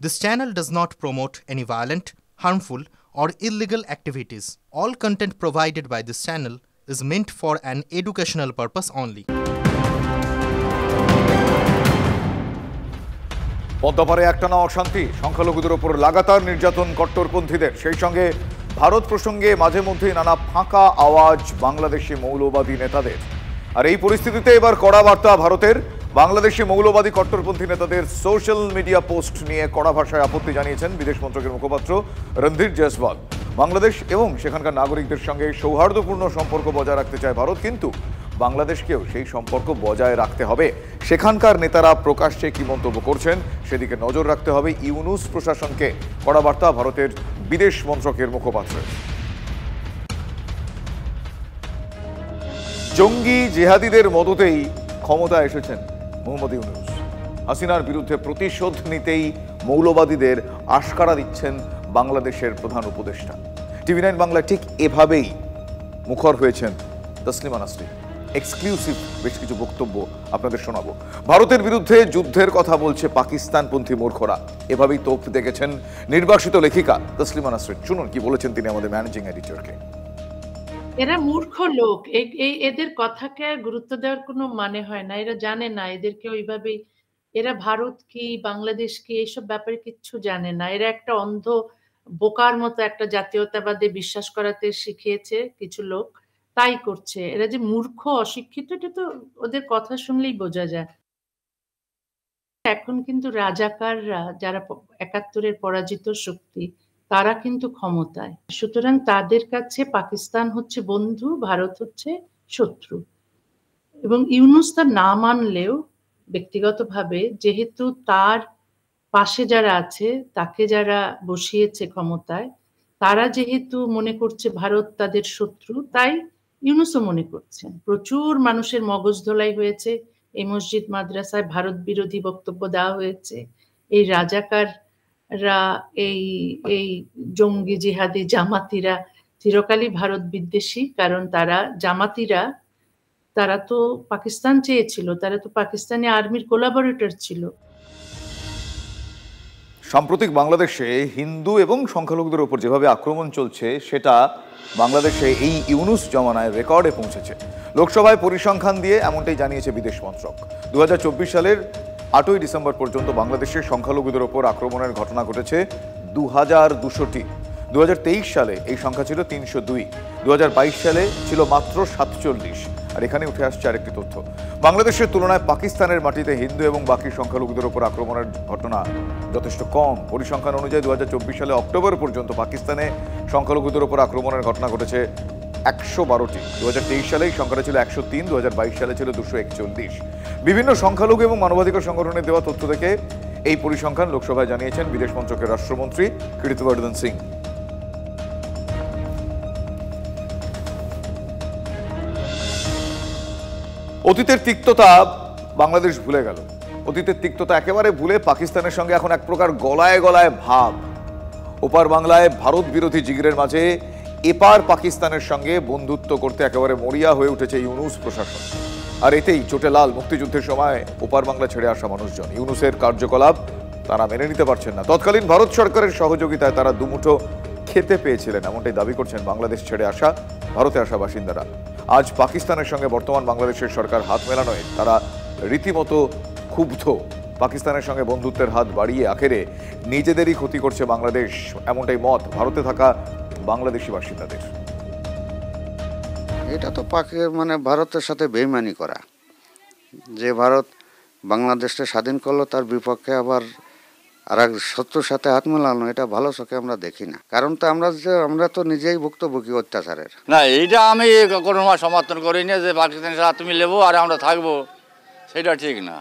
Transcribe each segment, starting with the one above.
This channel does not promote any violent, harmful, or illegal activities. All content provided by this channel is meant for an educational purpose only. পদ্মাপাড়ে একটানা অশান্তি, সংখ্যালঘুদের ওপর লাগাতার নির্যাতন কট্টরপন্থীদের। সেই সঙ্গে ভারত প্রসঙ্গে মাঝে মধ্যেই নানা ফাঁকা আওয়াজ বাংলাদেশি মৌলবাদী নেতাদের। আর এই পরিস্থিতিতে এবার কড়া বার্তা ভারতের। বাংলাদেশি মৌলবাদী কট্টরপন্থী নেতাদের সোশ্যাল মিডিয়া পোস্ট নিয়ে কড়া ভাষায় আপত্তি জানিয়েছেন বিদেশ মন্ত্রকের মুখপাত্র রণধীর জয়সওয়াল। বাংলাদেশ এবং সেখানকার নাগরিকদের সঙ্গে সৌহার্দ্যপূর্ণ সম্পর্ক বজায় রাখতে চায় ভারত, কিন্তু বাংলাদেশকেও সেই সম্পর্ক বজায় রাখতে হবে। সেখানকার নেতারা প্রকাশ্যে কি মন্তব্য করছেন সেদিকে নজর রাখতে হবে ইউনূস প্রশাসনকে। কড়া বার্তা ভারতের বিদেশ মন্ত্রকের মুখপাত্রের। জঙ্গি জেহাদিদের মদতেই ক্ষমতা এসেছেন মোহাম্মদ ইউনূস। হাসিনার বিরুদ্ধে প্রতিশোধ নিতেই মৌলবাদীদের আশকারা দিচ্ছেন বাংলাদেশের প্রধান উপদেষ্টা। টিভি9 বাংলা ঠিক এভাবেই মুখর হয়েছেন তসলিমা নাসরিন। এক্সক্লুসিভ বেশ কিছু বক্তব্য আপনাদের শোনাবো। ভারতের বিরুদ্ধে যুদ্ধের কথা বলছে পাকিস্তানপন্থী মূর্খরা, এভাবেই তোপ দেখেছেন নির্বাসিত লেখিকা তসলিমা নাসরিন। শুনুন কি বলেছেন তিনি আমাদের ম্যানেজিং এডিটরকে। এরা মূর্খ লোক, এদের কথাকে গুরুত্ব দেওয়ার কোনো মানে হয় না। এরা জানে না, এদেরকে ওইভাবেই, এরা ভারত কি বাংলাদেশ কি এইসব ব্যাপারে কিচ্ছু জানে না। এরা একটা অন্ধ বোকার মতো একটা জাতীয়তাবাদে বিশ্বাস করাতে শিখিয়েছে কিছু লোক, তাই করছে। এরা যে মূর্খ অশিক্ষিত এটা তো ওদের কথা শুনলেই বোঝা যায়। এখন কিন্তু রাজাকাররা, যারা ৭১-এর পরাজিত শক্তি, তারা কিন্তু ক্ষমতায়। সুতরাং তাদের কাছে পাকিস্তান হচ্ছে বন্ধু, ভারত হচ্ছে শত্রু। এবং ইউনূস তা না মানলেও ব্যক্তিগতভাবে, যেহেতু তার পাশে যারা আছে, তাকে যারা বসিয়েছে ক্ষমতায়, তারা যেহেতু মনে করছে ভারত তাদের শত্রু, তাই ইউনূসও মনে করছেন। প্রচুর মানুষের মগজ ধোলাই হয়েছে, এই মসজিদ মাদ্রাসায় ভারত বিরোধী বক্তব্য দেওয়া হয়েছে। এই রাজাকাররা, এই জঙ্গি জিহাদি জামাতিরা চিরকালই ভারত বিদ্বেষী, কারণ তারা জামাতিরা, তারা তো পাকিস্তান চেয়েছিল, তারা তো পাকিস্তানি আর্মির কোলাবরেটর ছিল। সাম্প্রতিক বাংলাদেশে হিন্দু এবং সংখ্যালঘুদের উপর যেভাবে আক্রমণ চলছে সেটা বাংলাদেশে এই ইউনূস জমানায় রেকর্ডে পৌঁছেছে। লোকসভায় পরিসংখ্যান দিয়ে এমনটাই জানিয়েছে বিদেশ মন্ত্রক। ২০২৪ সালের ৮ই ডিসেম্বর পর্যন্ত বাংলাদেশের সংখ্যালঘুদের ওপর আক্রমণের ঘটনা ঘটেছে ২,২০০টি। ২০২৩ সালে এই সংখ্যা ছিল ৩০২, ২০২২ সালে ছিল মাত্র ৪৭। আর এখানে উঠে আসছে আরেকটি তথ্য, বাংলাদেশের তুলনায় পাকিস্তানের মাটিতে হিন্দু এবং বাকি সংখ্যালঘুদের উপর আক্রমণের ঘটনা যথেষ্ট কম। পরিসংখ্যান অনুযায়ী ২০২৪ সালে অক্টোবর পর্যন্ত পাকিস্তানে সংখ্যালঘুদের উপর আক্রমণের ঘটনা ঘটেছে ১১২টি। ২০২৩ সালে এই সংখ্যাটা ছিল ১০৩, ২০২২ সালে ছিল ২৪১। বিভিন্ন সংখ্যালঘু এবং মানবাধিকার সংগঠনের দেওয়া তথ্য থেকে এই পরিসংখ্যান লোকসভায় জানিয়েছেন বিদেশ মন্ত্রকের রাষ্ট্রমন্ত্রী কীর্তিবর্ধন সিং। অতীতের তিক্ততা বাংলাদেশ ভুলে গেল। অতীতের তিক্ততা একেবারে ভুলে পাকিস্তানের সঙ্গে এখন এক প্রকার গলায় গলায় ভাব। ওপার বাংলায় ভারত বিরোধী জিগিরের মাঝে এপার পাকিস্তানের সঙ্গে বন্ধুত্ব করতে একেবারে মরিয়া হয়ে উঠেছে ইউনূস প্রশাসন। আর এতেই চোটে লাল মুক্তিযুদ্ধের সময় ওপার বাংলা ছেড়ে আসা মানুষজন। ইউনূসের কার্যকলাপ তারা মেনে নিতে পারছেন না। তৎকালীন ভারত সরকারের সহযোগিতায় তারা দুমুঠো খেতে পেয়েছিলেন, এমনটাই দাবি করছেন বাংলাদেশ ছেড়ে আসা, ভারতে আসা বাসিন্দারা। আজ পাকিস্তানের সঙ্গে বর্তমান বাংলাদেশের সরকার হাত মেলানোয় তারা রীতিমতো ক্ষুব্ধ। পাকিস্তানের সঙ্গে বন্ধুত্বের হাত বাড়িয়ে আখেরে নিজেদেরই ক্ষতি করছে বাংলাদেশ, এমনটাই মত ভারতে থাকা বাংলাদেশি বাসিন্দাদের। এটা তো ভারতের সাথে বেইমানি করা। যে ভারত বাংলাদেশকে স্বাধীন করলো তার বিপক্ষে আবার আর এক শত্রুর সাথে হাত মেলানো, এটা ভালো চোখে আমরা দেখি না। কারণ তো আমরা তো নিজেই ভুক্তভোগী অত্যাচারের। না, এইটা আমি কোনো সমর্থন করি না যে পাকিস্তানের সাথে তুমি নেবো আর আমরা থাকবো, সেটা ঠিক না।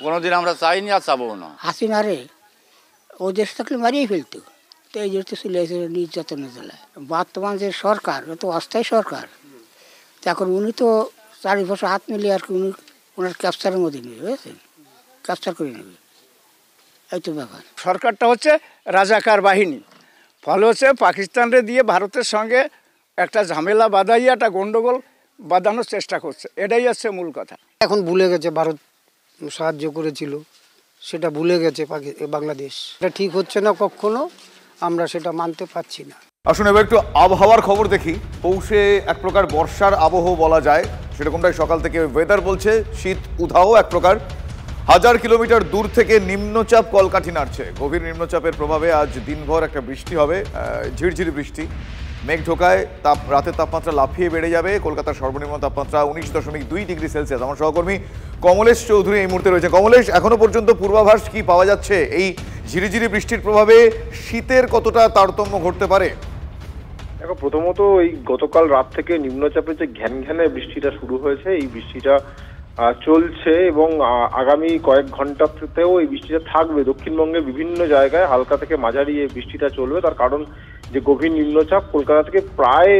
কোনোদিন আমরা চাইনি আর চাবো না। হাসিনা রে ও দেশ থাকলে মারিয়ে ফেলতো, তো এই জন্য চলে এসে নির্যাতনের জ্বালায়। বর্তমান যে সরকার, ও তো অস্থায়ী সরকার, তো এখন উনি তো ৪ বছর হাত মিলিয়ে আর কি উনি ওনার ক্যাপচারের মধ্যে নেবে, বুঝেছেন, ক্যাপচার করে নেবে, এই তো ব্যাপার। সরকারটা হচ্ছে রাজাকার বাহিনী, ফলে হচ্ছে পাকিস্তানরে দিয়ে ভারতের সঙ্গে একটা ঝামেলা বাঁধাইয়া একটা গন্ডগোল বাঁধানোর চেষ্টা করছে, এটাই হচ্ছে মূল কথা। এখন ভুলে গেছে ভারত সাহায্য করেছিল, সেটা ভুলে গেছে বাংলাদেশ। এটা ঠিক হচ্ছে না কখনো, আমরা সেটা মানতে পারছি না। আসুন এবার একটু আবহাওয়ার খবর দেখি। পৌষে এক প্রকার বর্ষার আবহ বলা যায়, সেরকমটাই সকাল থেকে ওয়েদার বলছে। শীত উধাও এক প্রকার। 1000 কিলোমিটার দূর থেকে নিম্নচাপ কলকাঠি নাড়ছে। গভীর নিম্নচাপের প্রভাবে আজ দিনভর একটা বৃষ্টি হবে, ঝিরঝিরি বৃষ্টি। মেঘ ঢোকায় রাতের তাপমাত্রা লাফিয়ে বেড়ে যাবে। কলকাতার সর্বনিম্ন তাপমাত্রা 19.2 ডিগ্রি সেলসিয়াস। আমার সহকর্মী কমলেশ চৌধুরী এই মুহূর্তে রয়েছে। কমলেশ, এখনো পর্যন্ত পূর্বাভাস কি পাওয়া যাচ্ছে? এই ঝিরিঝিরি বৃষ্টির প্রভাবে শীতের কতটা তারতম্য ঘটতে পারে? দেখো, প্রথমত এই গতকাল রাত থেকে নিম্নচাপের যে ঘ্যানঘ্যানে বৃষ্টিটা শুরু হয়েছে, এই বৃষ্টিটা চলছে এবং আগামী কয়েক ঘন্টাতেও এই বৃষ্টিটা থাকবে। দক্ষিণবঙ্গের বিভিন্ন জায়গায় হালকা থেকে মাঝারি এই বৃষ্টিটা চলবে। তার কারণ যে গভীর নিম্নচাপ কলকাতা থেকে প্রায়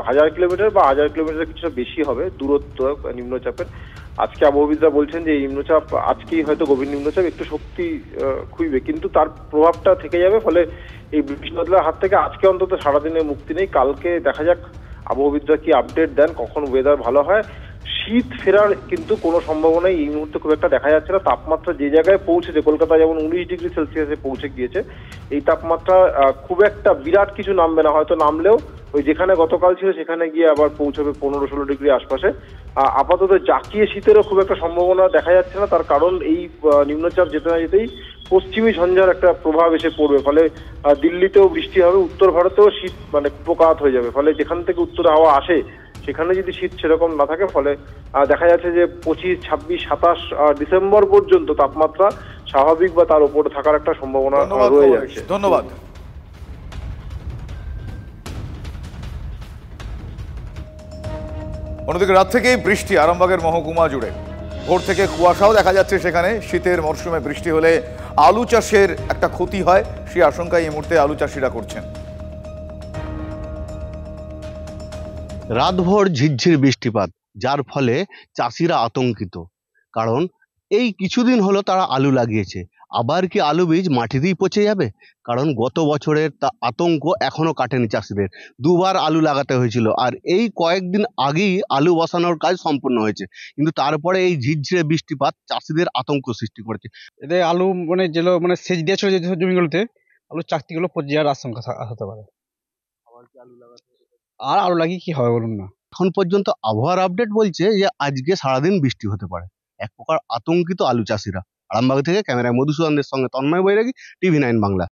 1000 কিলোমিটার বা 1000 কিলোমিটার কিছুটা বেশি হবে দূরত্ব নিম্নচাপের। আজকে আবহাওয়াবিদরা বলছেন যে এই নিম্নচাপ আজকেই হয়তো গভীর নিম্নচাপ একটু শক্তি খুইবে, কিন্তু তার প্রভাবটা থেকে যাবে। ফলে এই বৃষ্টি বদলার হাত থেকে আজকে অন্তত সারাদিনের মুক্তি নেই। কালকে দেখা যাক আবহাওয়াবিদরা কি আপডেট দেন, কখন ওয়েদার ভালো হয়। শীত ফেরার কিন্তু কোনো সম্ভাবনাই এই মুহূর্তে খুব একটা দেখা যাচ্ছে না। তাপমাত্রা যে জায়গায় পৌঁছেছে, কলকাতা যেমন 19 ডিগ্রি সেলসিয়াসে পৌঁছে গিয়েছে, এই তাপমাত্রা খুব একটা বিরাট কিছু নামবে না। হয়তো নামলেও ওই যেখানে গতকাল ছিল সেখানে গিয়ে আবার পৌঁছবে 15-16 ডিগ্রি আশপাশে। আপাতত জাকিয়ে শীতেরও খুব একটা সম্ভাবনা দেখা যাচ্ছে না। তার কারণ এই নিম্নচাপ যেতে না যেতেই পশ্চিমী ঝঞ্ঝার একটা প্রভাব এসে পড়বে। ফলে দিল্লিতেও বৃষ্টি হবে, উত্তর ভারতেও শীত কুপোকাত হয়ে যাবে। ফলে যেখান থেকে উত্তরে হাওয়া আসে সেখানে যদি শীত সেরকম না থাকে, ফলে দেখা যাচ্ছে যে 25, 26, 27 ডিসেম্বর পর্যন্ত তাপমাত্রা স্বাভাবিক বা তার উপরে থাকার একটা সম্ভাবনা রয়ে যাচ্ছে। ধন্যবাদ। অন্যদিকে রাত থেকেই বৃষ্টি আরামবাগের মহকুমা জুড়ে। ভোর থেকে কুয়াশাও দেখা যাচ্ছে সেখানে। শীতের মরশুমে বৃষ্টি হলে আলু চাষের একটা ক্ষতি হয়, সেই আশঙ্কায় এই মুহূর্তে আলু চাষিরা করছেন। রাতভর ঝিরঝির বৃষ্টিপাত, যার ফলে চাষিরা আতঙ্কিত। কারণ এই কিছুদিন হলো তারা আলু লাগিয়েছে, আবার কি আলু বীজ মাটিতেই পচে যাবে? কারণ গত বছরের আতঙ্ক এখনো কাটেনি চাষিদের। দুবার আলু লাগাতে হয়েছিল, আর এই কয়েকদিন আগেই আলু বসানোর কাজ সম্পূর্ণ হয়েছে, কিন্তু তারপরে এই ঝিরঝিরে বৃষ্টিপাত চাষিদের আতঙ্ক সৃষ্টি করেছে। এতে আলু যেগুলো সেচ দিয়ে চলে যেতে জমিগুলোতে, আলু চাকতিগুলো পচে যাওয়ার আশঙ্কা হতে পারে। আর আলু লাগিয়ে কি হবে বলুন না। এখন পর্যন্ত আবহাওয়ার আপডেট বলছে যে আজকে সারাদিন বৃষ্টি হতে পারে। এক প্রকার আতঙ্কিত আলু চাষিরা। আরামবাগ থেকে ক্যামেরায় মধুসূদনদের সঙ্গে তন্ময় বৈরাগী, TV9 বাংলা।